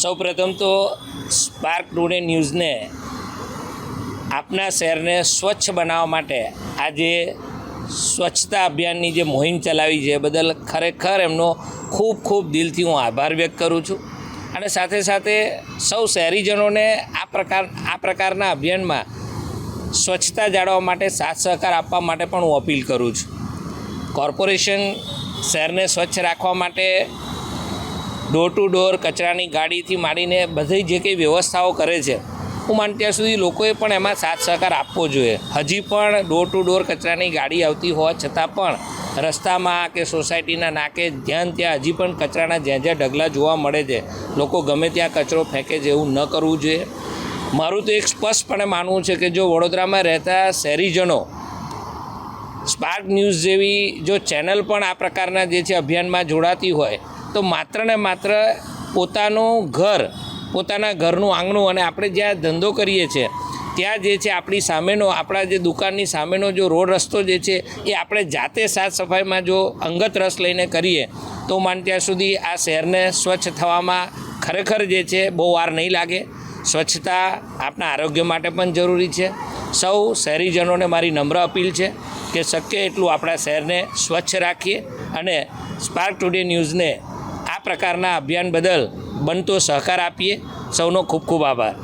સૌપ્રથમ તો spark today ન્યૂઝને આપના શહેરને સ્વચ્છ બનાવવા માટે આજે સ્વચ્છતા અભિયાનની જે મુહિમ ચલાવી છે બદલ ખરેખર એમનો ખૂબ ખૂબ દિલથી હું આભાર વ્યક્ત કરું છું અને સાથે સાથે સૌ શહેરીજનોને આ પ્રકારના અભિયાનમાં સ્વચ્છતા જાળવવા માટે સાથ સહકાર આપવા માટે પણ હું અપીલ કરું છું. કોર્પોરેશન શહેરને સ્વચ્છ રાખવા માટે ડોર ટુ ડોર કચરાની ગાડીથી માંડીને બધી જે કંઈ વ્યવસ્થાઓ કરે છે, હું માનું ત્યાં સુધી લોકોએ પણ એમાં સાથ સહકાર આપવો જોઈએ. હજી પણ ડોર ટુ ડોર કચરાની ગાડી આવતી હોવા છતાં પણ રસ્તામાં કે સોસાયટીના નાકે જ્યાં ત્યાં હજી પણ કચરાના જ્યાં ઢગલા જોવા મળે છે. લોકો ગમે ત્યાં કચરો ફેંકે છે, એવું ન કરવું જોઈએ. મારું તો એક સ્પષ્ટપણે માનવું છે કે જો વડોદરામાં રહેતા શહેરીજનો સ્પાર્ક ન્યૂઝ જેવી જો ચેનલ પણ આ પ્રકારના જે છે અભિયાનમાં જોડાતી હોય તો માત્ર ને માત્ર પોતાનું ઘર, પોતાના ઘરનું આંગણું અને આપણે જ્યાં ધંધો કરીએ છીએ ત્યાં જે છે આપણી સામેનો, આપણા જે દુકાનની સામેનો જો રોડ રસ્તો જે છે એ આપણે જાતે સાફ સફાઈમાં જો અંગત રસ લઈને કરીએ તો માન ત્યાં સુધી આ શહેરને સ્વચ્છ થવામાં ખરેખર જે છે બહુ વાર નહીં લાગે. સ્વચ્છતા આપણા આરોગ્ય માટે પણ જરૂરી છે. સૌ શહેરીજનોને મારી નમ્ર અપીલ છે કે શક્ય એટલું આપણા શહેરને સ્વચ્છ રાખીએ અને સ્પાર્ક ટુડે ન્યૂઝને આ પ્રકારના અભિયાન બદલ બનતો સહકાર આપીએ. સૌનો ખૂબ ખૂબ આભાર.